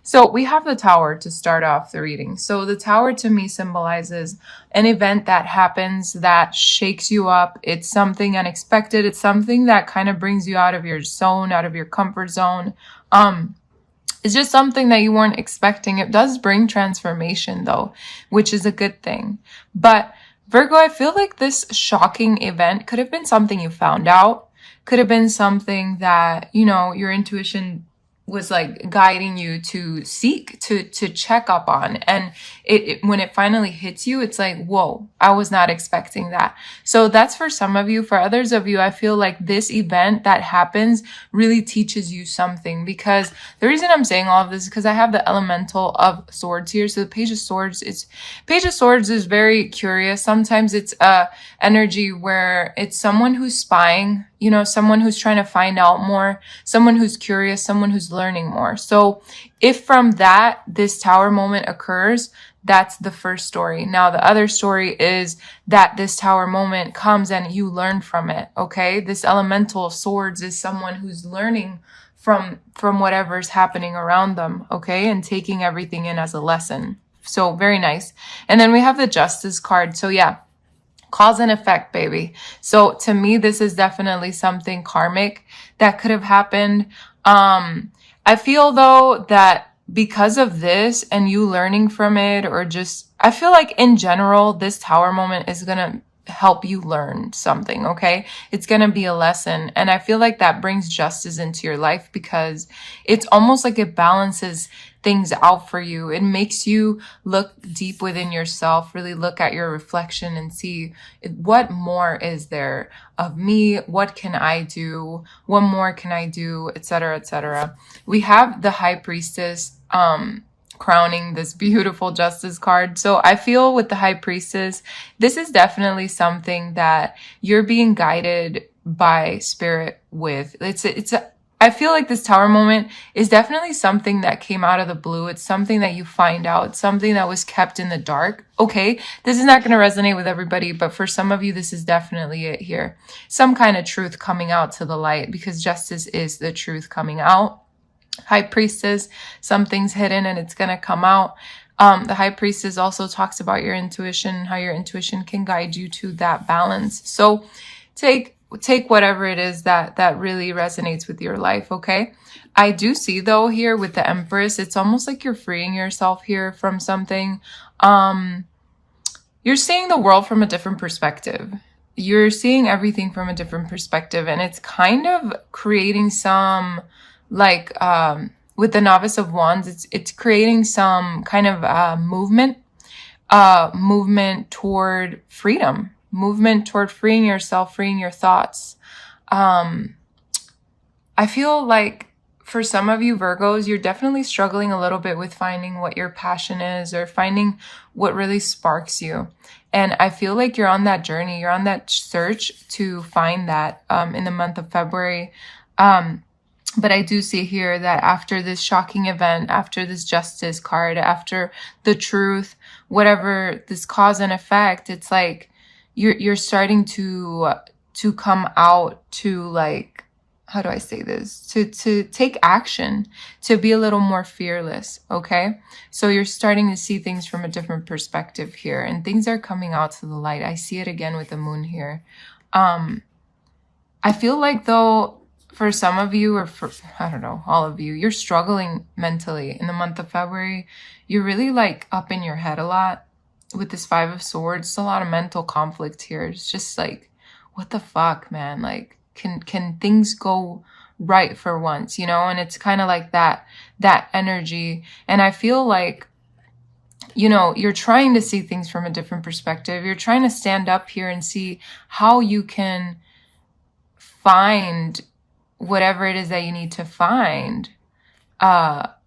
So we have the Tower to start off the reading. So the Tower to me symbolizes an event that happens that shakes you up. It's something unexpected. It's something that kind of brings you out of your zone, out of your comfort zone. It's just something that you weren't expecting. It does bring transformation though, which is a good thing. But Virgo, I feel like this shocking event could have been something you found out, could have been something that, your intuition was like guiding you to seek to check up on, and when it finally hits you, it's like, whoa, I was not expecting that. So that's for some of you. For others of you, I feel like this event that happens really teaches you something, because the reason I'm saying all of this is because I have the elemental of swords here. So the page of swords is very curious. Sometimes it's a energy where it's someone who's spying, someone who's trying to find out more, someone who's curious, someone who's learning more. So if from that, this Tower moment occurs, that's the first story. Now, the other story is that this Tower moment comes and you learn from it, okay? This elemental of swords is someone who's learning from whatever's happening around them, okay? And taking everything in as a lesson. So very nice. And then we have the Justice card. So yeah, cause and effect, baby. So to me, this is definitely something karmic that could have happened. I feel though that because of this and you learning from it, or just, I feel like in general, this Tower moment is going to help you learn something, okay? It's going to be a lesson. And I feel like that brings justice into your life, because it's almost like it balances things out for you. It makes you look deep within yourself, really look at your reflection and see what more is there of me? What can I do? What more can I do? Etc., etc. We have the High Priestess, crowning this beautiful Justice card. So I feel with the High Priestess, this is definitely something that you're being guided by spirit with. I feel like this Tower moment is definitely something that came out of the blue. It's something that you find out, something that was kept in the dark. Okay, this is not going to resonate with everybody, but for some of you, this is definitely it here. Some kind of truth coming out to the light, because justice is the truth coming out. High Priestess, something's hidden and it's going to come out. The High Priestess also talks about your intuition, how your intuition can guide you to that balance. So take whatever it is that really resonates with your life, okay? I do see though here with the Empress, it's almost like you're freeing yourself here from something. You're seeing the world from a different perspective. You're seeing everything from a different perspective, and it's kind of creating some, like, with the Novice of Wands, it's creating some kind of movement toward freedom, movement toward freeing yourself, freeing your thoughts. I feel like for some of you Virgos, you're definitely struggling a little bit with finding what your passion is, or finding what really sparks you. And I feel like you're on that journey, you're on that search to find that in the month of February. But I do see here that after this shocking event, after this Justice card, after the truth, whatever this cause and effect, it's like you're starting to come out to, like, how do I say this? To take action, to be a little more fearless, okay? So you're starting to see things from a different perspective here, and things are coming out to the light. I see it again with the moon here. I feel like though, for some of you, or for, I don't know, all of you, you're struggling mentally in the month of February. You're really like up in your head a lot with this Five of Swords. It's a lot of mental conflict here. It's just like, what the fuck, man? Like, can things go right for once, And it's kind of like that energy. And I feel like, you're trying to see things from a different perspective. You're trying to stand up here and see how you can find whatever it is that you need to find. But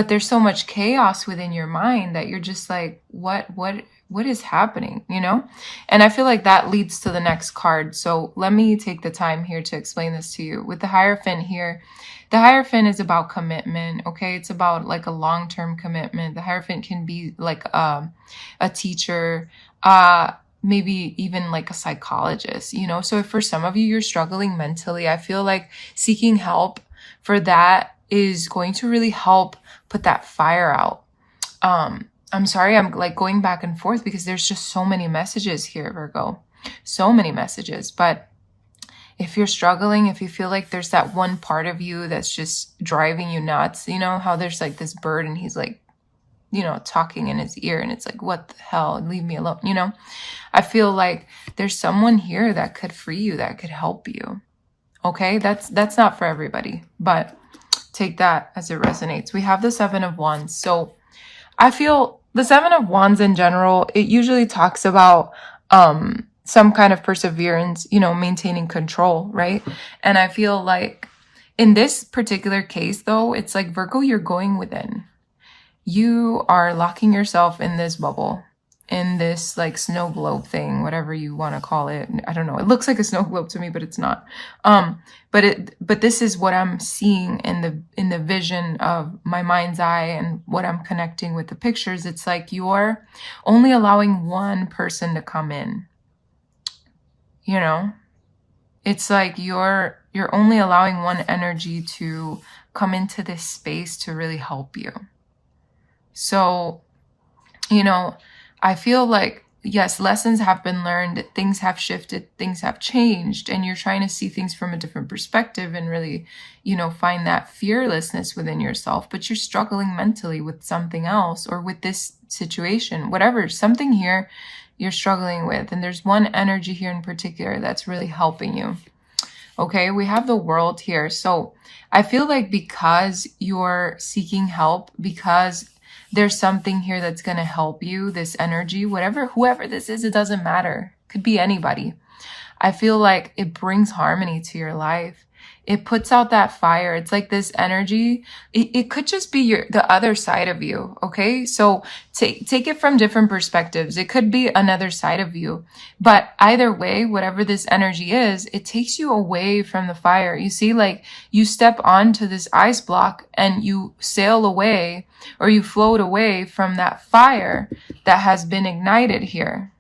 there's so much chaos within your mind that you're just like, what is happening, And I feel like that leads to the next card. So let me take the time here to explain this to you. With the Hierophant here, the Hierophant is about commitment, okay? It's about like a long-term commitment. The Hierophant can be like a teacher, maybe even like a psychologist, So if for some of you, you're struggling mentally, I feel like seeking help for that is going to really help put that fire out. I'm sorry, I'm like going back and forth because there's just so many messages here, Virgo. So many messages. But if you're struggling, if you feel like there's that one part of you that's just driving you nuts, you know, how there's like this bird and he's like, you know, talking in his ear and it's like, what the hell, leave me alone, you know? I feel like there's someone here that could free you, that could help you. Okay, that's not for everybody, but take that as it resonates. We have the Seven of Wands. So I feel the Seven of Wands in general, it usually talks about some kind of perseverance, you know, maintaining control, right? And I feel like in this particular case, though, it's like, Virgo, you're going within. You are locking yourself in this bubble, in this like snow globe thing, whatever you want to call it. I don't know. It looks like a snow globe to me, but it's not. But this is what I'm seeing in the vision of my mind's eye and what I'm connecting with the pictures. It's like you're only allowing one person to come in. You know, it's like you're only allowing one energy to come into this space to really help you. So, you know, I feel like, yes, lessons have been learned, things have shifted, things have changed, and you're trying to see things from a different perspective and really, you know, find that fearlessness within yourself, but you're struggling mentally with something else or with this situation, whatever, something here you're struggling with. And there's one energy here in particular that's really helping you. Okay, we have the World here. So I feel like because you're seeking help, because there's something here that's going to help you, this energy, whoever this is, it doesn't matter. Could be anybody. I feel like it brings harmony to your life. It puts out that fire. It's like this energy. It could just be the other side of you. Okay. So take it from different perspectives. It could be another side of you, but either way, whatever this energy is, it takes you away from the fire. You see, like you step onto this ice block and you sail away or you float away from that fire that has been ignited here.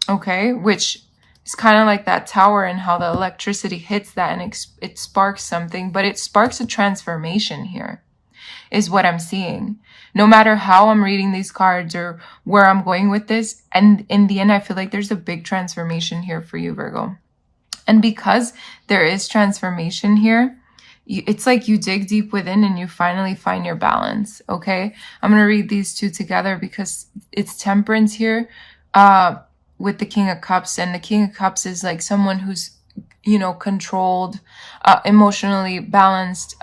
Okay. Which it's kind of like that tower and how the electricity hits that and it sparks something, but it sparks a transformation here is what I'm seeing. No matter how I'm reading these cards or where I'm going with this, and in the end, I feel like there's a big transformation here for you, Virgo. And because there is transformation here, it's like you dig deep within and you finally find your balance, okay? I'm going to read these two together because it's Temperance here. With the King of Cups, and the King of Cups is like someone who's, you know, controlled, emotionally balanced,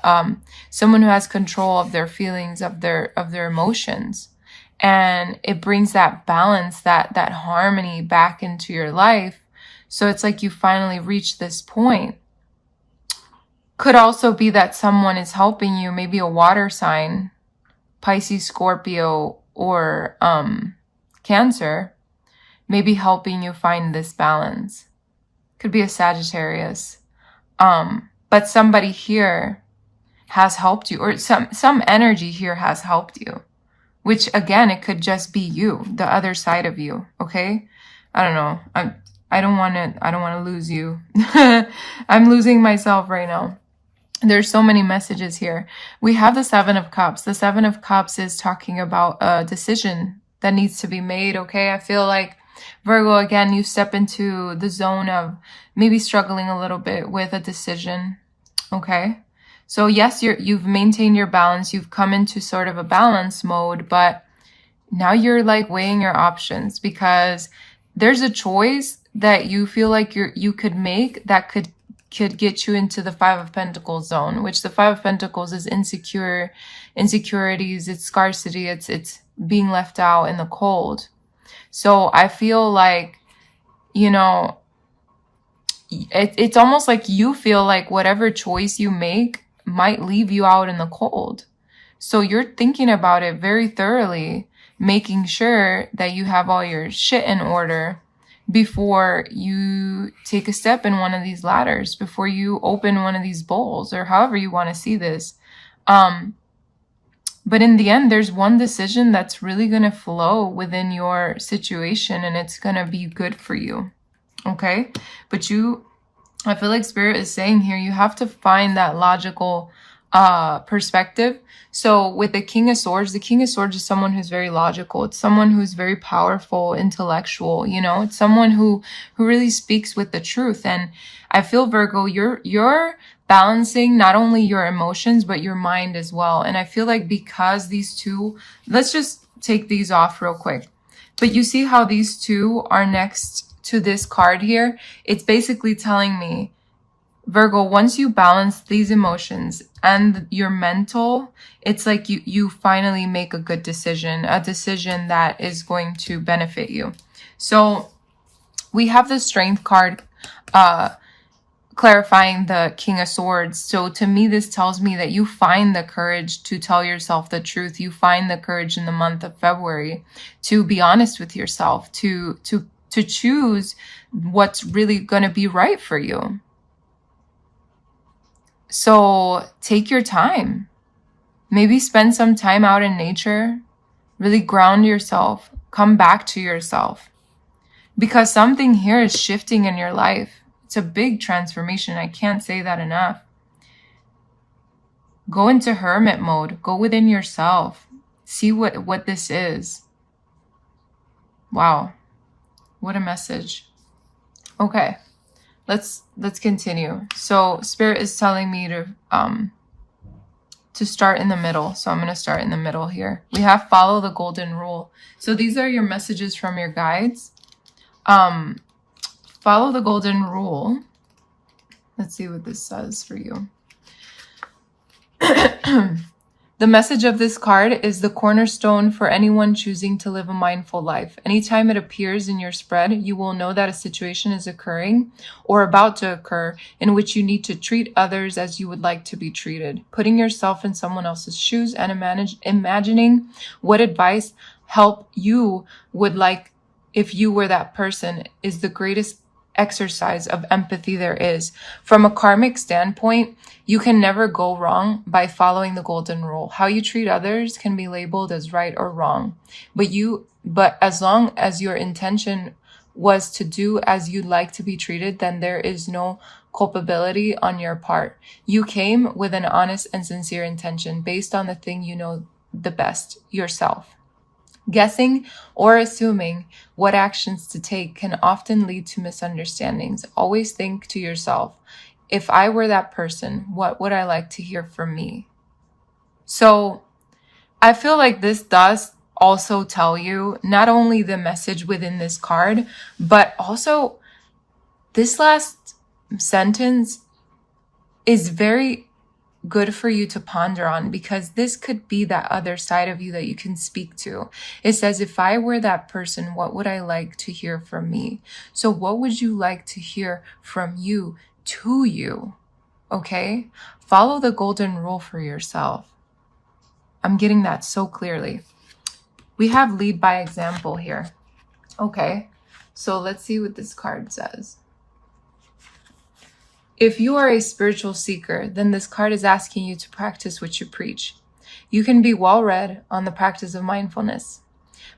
someone who has control of their feelings, of their emotions. And it brings that balance, that harmony back into your life. So it's like you finally reach this point. Could also be that someone is helping you, maybe a water sign, Pisces, Scorpio, or Cancer, maybe helping you find this balance. Could be a Sagittarius. But somebody here has helped you, or some energy here has helped you, which again, it could just be you, the other side of you. Okay. I don't know. I don't want to lose you. I'm losing myself right now. There's so many messages here. We have the Seven of Cups. The Seven of Cups is talking about a decision that needs to be made. Okay. I feel like Virgo, again, you step into the zone of maybe struggling a little bit with a decision. Okay. So yes, you've maintained your balance. You've come into sort of a balance mode, but now you're like weighing your options because there's a choice that you feel like you could make that could get you into the Five of Pentacles zone, which the Five of Pentacles is insecurities, it's scarcity, it's being left out in the cold. So I feel like, you know, it's almost like you feel like whatever choice you make might leave you out in the cold. So you're thinking about it very thoroughly, making sure that you have all your shit in order before you take a step in one of these ladders, before you open one of these bowls, or however you want to see this. But in the end, there's one decision that's really going to flow within your situation and it's going to be good for you. Okay. But I feel like Spirit is saying here, you have to find that logical perspective. So with the King of Swords is someone who's very logical. It's someone who's very powerful, intellectual, you know, it's someone who really speaks with the truth. And I feel, Virgo, you're balancing not only your emotions, but your mind as well. And I feel like because these two, let's just take these off real quick. But you see how these two are next to this card here? It's basically telling me, Virgo, once you balance these emotions and your mental, it's like you finally make a good decision, a decision that is going to benefit you. So we have the Strength card clarifying the King of Swords. So to me, this tells me that you find the courage to tell yourself the truth. You find the courage in the month of February to be honest with yourself, to choose what's really going to be right for you. So take your time. Maybe spend some time out in nature. Really ground yourself. Come back to yourself. Because something here is shifting in your life. It's a big transformation. I can't say that enough. Go into hermit mode. Go within yourself. See what this is. Wow. What a message. Okay. Let's continue. So Spirit is telling me to start in the middle. So I'm going to start in the middle here. We have follow the golden rule. So these are your messages from your guides. Follow the golden rule. Let's see what this says for you. The message of this card is the cornerstone for anyone choosing to live a mindful life. Anytime it appears in your spread, you will know that a situation is occurring or about to occur in which you need to treat others as you would like to be treated. Putting yourself in someone else's shoes and imagining what advice, help you would like if you were that person is the greatest exercise of empathy there is. From a karmic standpoint, you can never go wrong by following the golden rule. How you treat others can be labeled as right or wrong, but as long as your intention was to do as you'd like to be treated, then there is no culpability on your part. You came with an honest and sincere intention based on the thing you know the best, yourself. Guessing or assuming what actions to take can often lead to misunderstandings. Always think to yourself, if I were that person, what would I like to hear from me? So I feel like this does also tell you not only the message within this card, but also this last sentence is very good for you to ponder on, because this could be that other side of you that you can speak to. It says, if I were that person, what would I like to hear from me? So what would you like to hear from you to you? Okay? Follow the golden rule for yourself. I'm getting that so clearly. We have lead by example here. Okay, so let's see what this card says. If you are a spiritual seeker, then this card is asking you to practice what you preach. You can be well read on the practice of mindfulness.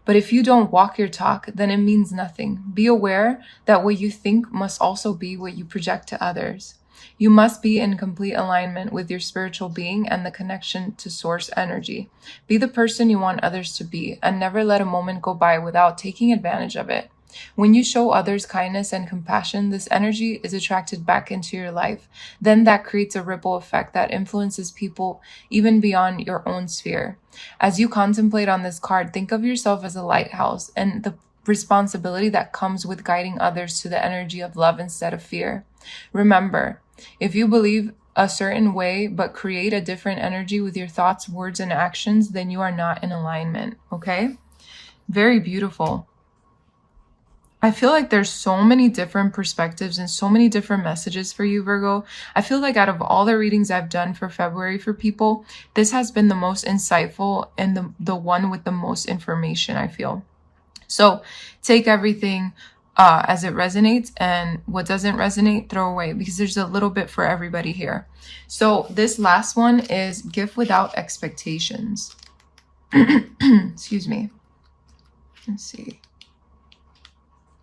But if you don't walk your talk, then it means nothing. Be aware that what you think must also be what you project to others. You must be in complete alignment with your spiritual being and the connection to source energy. Be the person you want others to be, and never let a moment go by without taking advantage of it. When you show others kindness and compassion, this energy is attracted back into your life. Then that creates a ripple effect that influences people even beyond your own sphere. As you contemplate on this card, think of yourself as a lighthouse and the responsibility that comes with guiding others to the energy of love instead of fear. Remember, if you believe a certain way but create a different energy with your thoughts, words, and actions, then you are not in alignment, okay? Very beautiful. I feel like there's so many different perspectives and so many different messages for you, Virgo. I feel like out of all the readings I've done for February for people, this has been the most insightful and the one with the most information, I feel. So take everything as it resonates, and what doesn't resonate, throw away, because there's a little bit for everybody here. So this last one is gift without expectations. Excuse me. Let's see.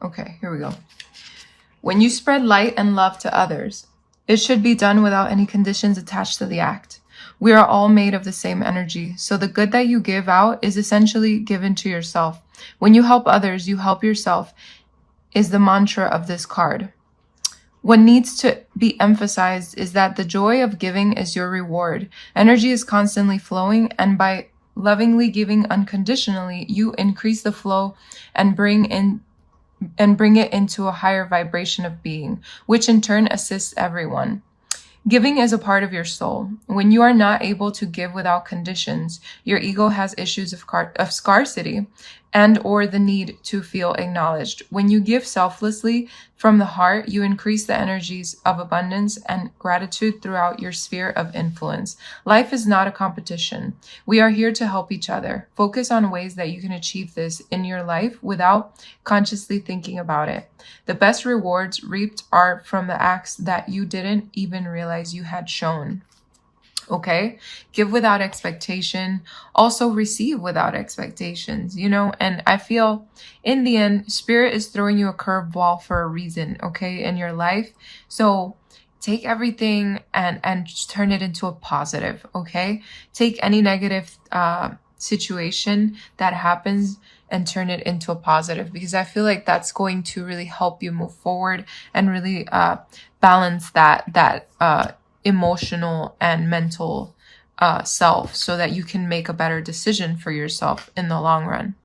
Okay, here we go. When you spread light and love to others, it should be done without any conditions attached to the act. We are all made of the same energy. So the good that you give out is essentially given to yourself. When you help others, you help yourself, is the mantra of this card. What needs to be emphasized is that the joy of giving is your reward. Energy is constantly flowing, and by lovingly giving unconditionally, you increase the flow and bring it into a higher vibration of being, which in turn assists everyone. Giving is a part of your soul. When you are not able to give without conditions, your ego has issues of scarcity and or the need to feel acknowledged. When you give selflessly from the heart, you increase the energies of abundance and gratitude throughout your sphere of influence. Life is not a competition. We are here to help each other. Focus on ways that you can achieve this in your life without consciously thinking about it. The best rewards reaped are from the acts that you didn't even realize you had shown. Okay? Give without expectation. Also receive without expectations, and I feel in the end, Spirit is throwing you a curveball for a reason, okay, in your life. So take everything and just turn it into a positive, okay? Take any negative situation that happens and turn it into a positive, because I feel like that's going to really help you move forward and really balance that emotional and mental self, so that you can make a better decision for yourself in the long run.